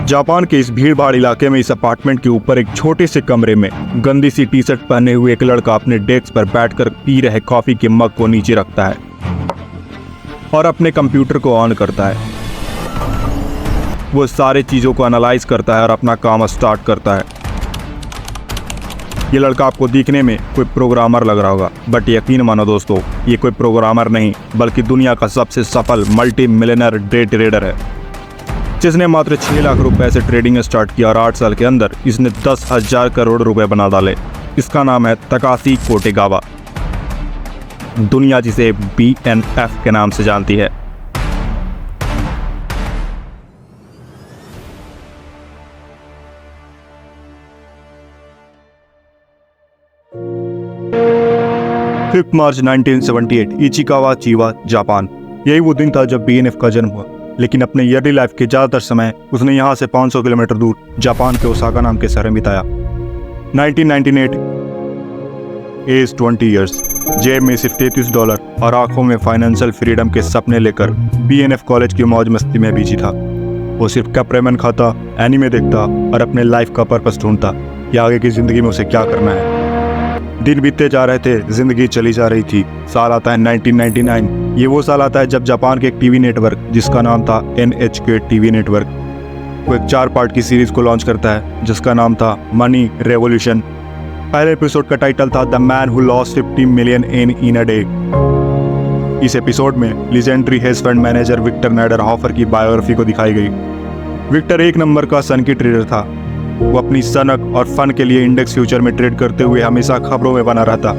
Japan के इस भीड़ भाड़ इलाके में इस अपार्टमेंट के ऊपर एक छोटे से कमरे में गंदी सी टी शर्ट पहने हुए एक लड़का अपने डेस्क पर बैठकर पी रहे कॉफी के मग को नीचे रखता है और अपने कंप्यूटर को ऑन करता है। वो सारे चीजों को एनालाइज करता है और अपना काम स्टार्ट करता है। ये लड़का आपको दिखने में कोई प्रोग्रामर लग रहा होगा, बट यकीन मानो दोस्तों, ये कोई प्रोग्रामर नहीं बल्कि दुनिया का सबसे सफल मल्टी मिलियनर डे ट्रेडर है, जिसने मात्र 6 लाख रुपए से ट्रेडिंग स्टार्ट किया और 8 साल के अंदर इसने 10,000 करोड़ रुपए बना डाले। इसका नाम है तकाशी कोटेगावा। दुनिया जिसे BNF के नाम से जानती है। मार्च 1978 इचिकावा चिबा, जापान। यही वो दिन था जब BNF का जन्म हुआ, लेकिन अपने ईयरली लाइफ के ज्यादातर समय उसने यहाँ से 500 किलोमीटर दूर जापान के ओसाका नाम के शहर में बिताया। 1998, एज 20 इयर्स, जेब में सिर्फ $33 और आंखों में फाइनेंशियल फ्रीडम के सपने लेकर BNF कॉलेज की मौज मस्ती में बिजी था। वो सिर्फ कप रेमन खाता, एनीमे देखता और अपने लाइफ का पर्पस ढूंढता कि आगे की जिंदगी में उसे क्या करना है। दिन बीतते जा रहे थे, जिंदगी चली जा रही थी। साल आता है 1999। ये वो साल आता है जब जापान के एक टीवी नेटवर्क जिसका नाम था NHK टीवी नेटवर्क, वो एक 4 पार्ट की सीरीज को लॉन्च करता है जिसका नाम था मनी रेवोल्यूशन। पहले एपिसोड का टाइटल था the man who lost 50 million in a day. इस एपिसोड में legendary hedge fund manager Victor Niederhoffer की बायोग्राफी को दिखाई गई। विक्टर एक नंबर का सन की ट्रेडर था। वो अपनी सनक और फन के लिए इंडेक्स फ्यूचर में ट्रेड करते हुए हमेशा खबरों में बना रहता।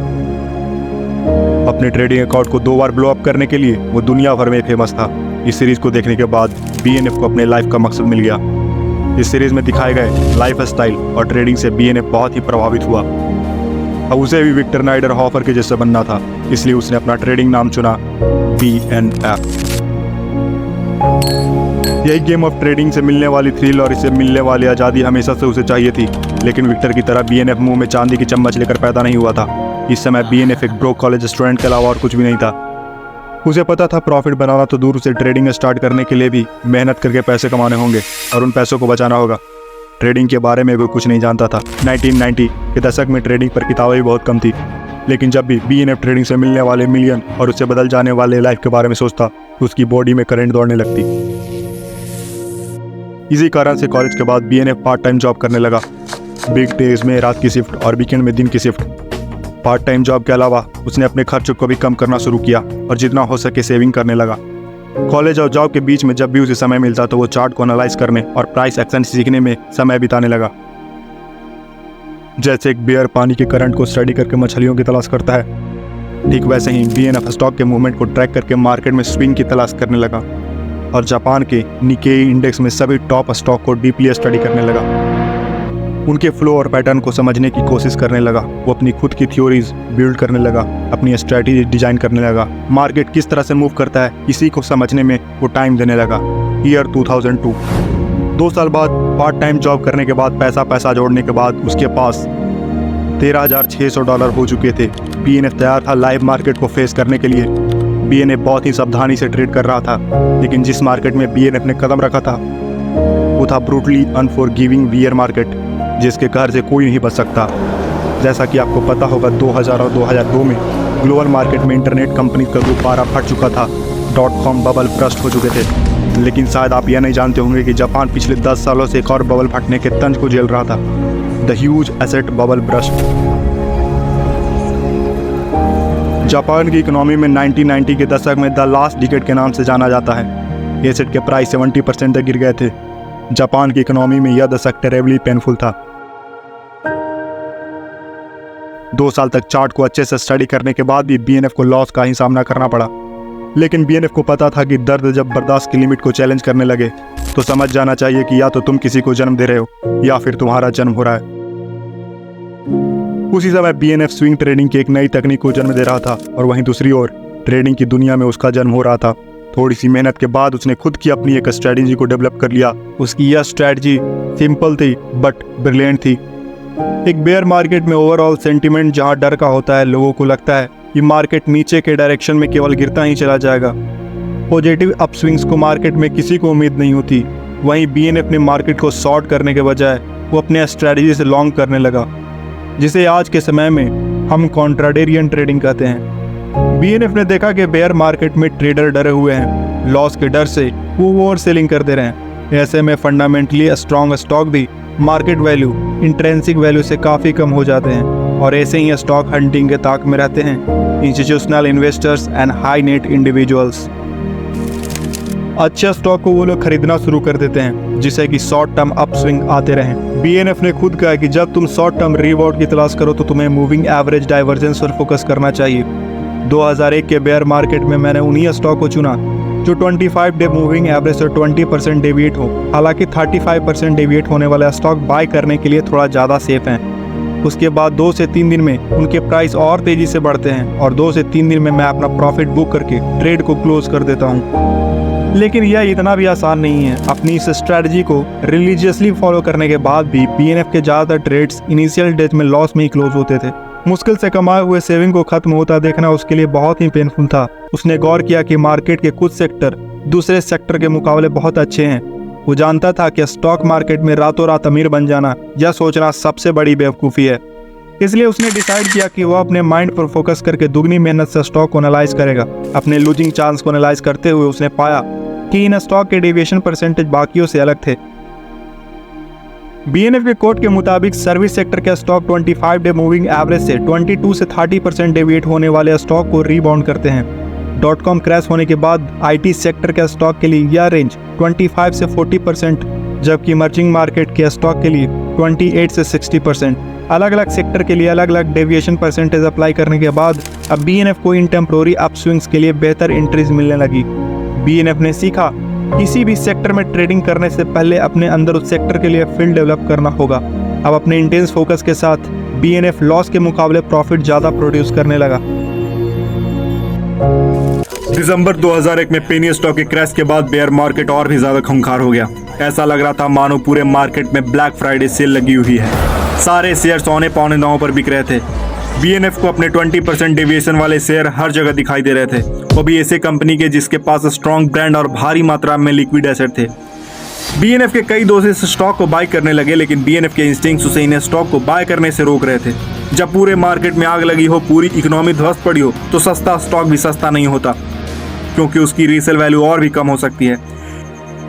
अपने ट्रेडिंग अकाउंट को 2 बार ब्लो अप करने के लिए वो दुनिया भर में फेमस था। इस सीरीज को देखने के बाद BNF को अपने लाइफ का मकसद मिल गया। इस सीरीज में दिखाए गए लाइफ स्टाइल और ट्रेडिंग से BNF बहुत ही प्रभावित हुआ। अब उसे भी विक्टर नाइडरहॉफर के जैसे बनना था, इसलिए उसने अपना ट्रेडिंग नाम चुना BNF। यही गेम ऑफ ट्रेडिंग से मिलने वाली थ्रिल और इससे मिलने वाली आज़ादी हमेशा से उसे चाहिए थी, लेकिन विक्टर की तरह BNF मुंह में चांदी की चम्मच लेकर पैदा नहीं हुआ था। इस समय BNF एक ब्रोक कॉलेज स्टूडेंट के अलावा और कुछ भी नहीं था। उसे पता था प्रॉफिट बनाना तो दूर, उसे ट्रेडिंग स्टार्ट करने के लिए भी मेहनत करके पैसे कमाने होंगे और उन पैसों को बचाना होगा। ट्रेडिंग के बारे में भी कुछ नहीं जानता था। 1990 के दशक में ट्रेडिंग पर किताबें भी बहुत कम थी, लेकिन जब भी BNF ट्रेडिंग से मिलने वाले मिलियन और उससे बदल जाने वाले लाइफ के बारे में सोचता, उसकी बॉडी में करंट दौड़ने लगती। इसी कारण से कॉलेज के बाद BNF पार्ट टाइम जॉब करने लगा। बिग डेज में रात की शिफ्ट और वीकेंड में दिन की शिफ्ट। पार्ट टाइम जॉब के अलावा उसने अपने खर्चों को भी कम करना शुरू किया और जितना हो सके सेविंग करने लगा। कॉलेज और जॉब के बीच में जब भी उसे समय मिलता तो वो चार्ट को एनालाइज करने और प्राइस एक्शन सीखने में समय बिताने लगा। जैसे एक बेयर पानी के करंट को स्टडी करके मछलियों की तलाश करता है, ठीक वैसे ही BNF स्टॉक के मूवमेंट को ट्रैक करके मार्केट में स्विंग की तलाश करने लगा और जापान के निकेई इंडेक्स में सभी टॉप स्टॉक को डीपली स्टडी करने लगा। उनके फ्लो और पैटर्न को समझने की कोशिश करने लगा। वो अपनी खुद की थ्योरीज बिल्ड करने लगा, अपनी स्ट्रैटेजी डिजाइन करने लगा। मार्केट किस तरह से मूव करता है इसी को समझने में वो टाइम देने लगा। ईयर 2002, 2 साल बाद पार्ट टाइम जॉब करने के बाद पैसा जोड़ने के बाद उसके पास $13,600 हो चुके थे। BNF तैयार था लाइव मार्केट को फेस करने के लिए। BNF बहुत ही सावधानी से ट्रेड कर रहा था, लेकिन जिस मार्केट में BNF ने कदम रखा था वो था ब्रूटली अनफॉरगिविंग बियर मार्केट, जिसके कहर से कोई नहीं बच सकता। जैसा कि आपको पता होगा, 2000 और 2002 में ग्लोबल मार्केट में इंटरनेट कंपनी का दोबारा फट चुका था। .com बबल ब्रस्ट हो चुके थे। लेकिन शायद आप यह नहीं जानते होंगे कि जापान पिछले 10 सालों से एक और बबल फटने के तंज को झेल रहा था, the huge asset bubble burst. Japan की इकोनॉमी में 1990 के दशक में द लास्ट डिकेड के नाम से जाना जाता है। एसेट के प्राइस 70% तक गिर गए थे। जापान की इकोनॉमी में यह दशक टेरेबली पेनफुल था। 2 साल तक चार्ट को अच्छे से स्टडी करने के बाद भी BNF को लॉस का ही सामना करना पड़ा। लेकिन BNF को पता था कि दर्द जब बर्दाश्त की लिमिट को चैलेंज करने लगे तो समझ जाना चाहिए कि या तो तुम किसी को जन्म दे रहे हो या फिर तुम्हारा जन्म हो रहा है। उसी समय BNF स्विंग ट्रेडिंग की एक नई तकनीक को जन्म दे रहा था और वहीं दूसरी ओर ट्रेडिंग की दुनिया में उसका जन्म हो रहा था। थोड़ी सी मेहनत के बाद उसने खुद की अपनी एक स्ट्रैटेजी को डेवलप कर लिया। उसकी यह स्ट्रैटेजी सिंपल थी बट ब्रिलियंट थी। एक बेयर मार्केट में ओवरऑल सेंटीमेंट जहां डर का होता है, लोगों को लगता है कि मार्केट नीचे के डायरेक्शन में केवल गिरता ही चला जाएगा। पॉजिटिव अपस्विंग्स को मार्केट में किसी को उम्मीद नहीं होती। वहीं BNF ने मार्केट को शॉर्ट करने के बजाय वो अपने स्ट्रेटजी से लॉन्ग करने लगा, जिसे आज के समय में हम कॉन्ट्राडेरियन ट्रेडिंग कहते हैं। BNF ने देखा कि बेयर मार्केट में ट्रेडर डरे हुए हैं, लॉस के डर से वो ओवर सेलिंग करते रहे। ऐसे में फंडामेंटली स्ट्रॉन्ग स्टॉक भी मार्केट वैल्यू इंट्रिंसिक वैल्यू से काफ़ी कम हो जाते हैं, और ऐसे ही स्टॉक हंटिंग के ताक में रहते हैं institutional investors and high net individuals. अच्छे स्टॉक को वो लोग खरीदना शुरू कर देते हैं जिससे कि शॉर्ट टर्म अपस्विंग आते रहें। BNF ने खुद कहा कि जब तुम शॉर्ट टर्म रिवॉर्ड की तलाश करो तो तुम्हें मूविंग एवरेज डाइवर्जेंस पर फोकस करना चाहिए। 2001 के बेयर मार्केट में मैंने उन्हीं स्टॉक को चुना जो 25 डे मूविंग एवरेज से 20% डेविएट हो। हालांकि 35% डेविएट होने वाले स्टॉक बाय करने के लिए थोड़ा ज़्यादा सेफ हैं। उसके बाद 2 से 3 दिन में उनके प्राइस और तेज़ी से बढ़ते हैं और 2 से 3 दिन में मैं अपना प्रॉफिट बुक करके ट्रेड को क्लोज कर देता हूँ। लेकिन यह इतना भी आसान नहीं है। अपनी इस स्ट्रैटेजी को रिलीजियसली फॉलो करने के बाद भी BNF के ज़्यादातर ट्रेड्स इनिशियल डेज में लॉस में ही क्लोज होते थे। मुश्किल से कमाए हुए सेविंग को खत्म होता देखना उसके लिए बहुत ही पेनफुल था। उसने गौर किया कि मार्केट के कुछ सेक्टर दूसरे सेक्टर के मुकाबले बहुत अच्छे हैं। वो जानता था कि स्टॉक मार्केट में रातों रात अमीर बन जाना यह सोचना सबसे बड़ी बेवकूफ़ी है। इसलिए उसने डिसाइड किया कि वह अपने माइंड पर फोकस करके दुगनी मेहनत से स्टॉक को एनालाइज करेगा। अपने लूजिंग चांस को एनालाइज करते हुए उसने पाया कि इन स्टॉक के डेविएशन परसेंटेज बाकियों से अलग थे। BNF के कोड के मुताबिक सर्विस सेक्टर के स्टॉक 25 डे मूविंग एवरेज से 22 से 30% डेविएट होने वाले स्टॉक को रीबाउंड करते हैं। .com क्रैश होने के बाद IT सेक्टर के स्टॉक के लिए यह रेंज 25 से 40%, जबकि इमर्जिंग मार्केट के स्टॉक के लिए 28 से 60%। अलग अलग सेक्टर के लिए अलग अलग डेविएशन परसेंटेज अप्लाई करने के बाद अब BNF को इन टेम्प्रोरी अपस्विंग्स के लिए बेहतर एंट्रीज मिलने लगी। BNF ने सीखा किसी भी सेक्टर में ट्रेडिंग करने से पहले अपने अंदर उस सेक्टर के लिए फील्ड डेवलप करना होगा। अब अपने इंटेंस फोकस के साथ BNF लॉस के मुकाबले प्रॉफिट ज़्यादा प्रोड्यूस करने लगा। दिसंबर 2001 में पेनी स्टॉक के क्रैश के बाद बेयर मार्केट और भी ज्यादा खूंखार हो गया। ऐसा लग रहा था मानो पूरे मार्केट में ब्लैक फ्राइडे सेल लगी हुई है। सारे शेयर्स औने पौने दांव पर बिक रहे थे। BNF को अपने 20% डेविएशन वाले शेयर हर जगह दिखाई दे रहे थे, वो भी ऐसे कंपनी के जिसके पास स्ट्रॉन्ग ब्रांड और भारी मात्रा में लिक्विड एसेट थे। BNF के कई दोस्त इस स्टॉक को बाय करने लगे, लेकिन BNF के इंस्टिंक्ट्स उसे इन स्टॉक को बाय करने से रोक रहे थे। जब पूरे मार्केट में आग लगी हो, पूरी इकोनॉमी ध्वस्त पड़ी हो, तो सस्ता स्टॉक भी सस्ता नहीं होता, क्योंकि उसकी रीसेल वैल्यू और भी कम हो सकती है।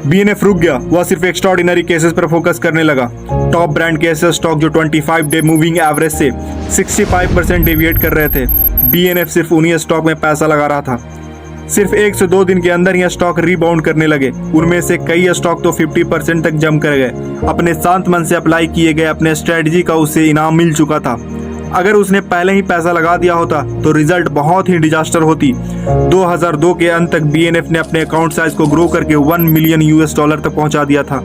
BNF रुक गया, वह सिर्फ एक्स्ट्राऑर्डिनरी केसेस पर फोकस करने लगा। टॉप ब्रांड के ऐसे स्टॉक जो 25 डे मूविंग एवरेज से 65% डेविएट कर रहे थे, BNF सिर्फ उन्हीं स्टॉक में पैसा लगा रहा था। सिर्फ 1 से 2 दिन के अंदर यह स्टॉक रीबाउंड करने लगे। उनमें से कई स्टॉक तो 50% तक जम कर गए। अपने शांत मन से अप्लाई किए गए अपने स्ट्रेटजी का उसे इनाम मिल चुका था। अगर उसने पहले ही पैसा लगा दिया होता तो रिजल्ट बहुत ही डिजास्टर होती। 2002 के अंत तक BNF ने अपने अकाउंट साइज को ग्रो करके $1 मिलियन तक पहुंचा दिया था।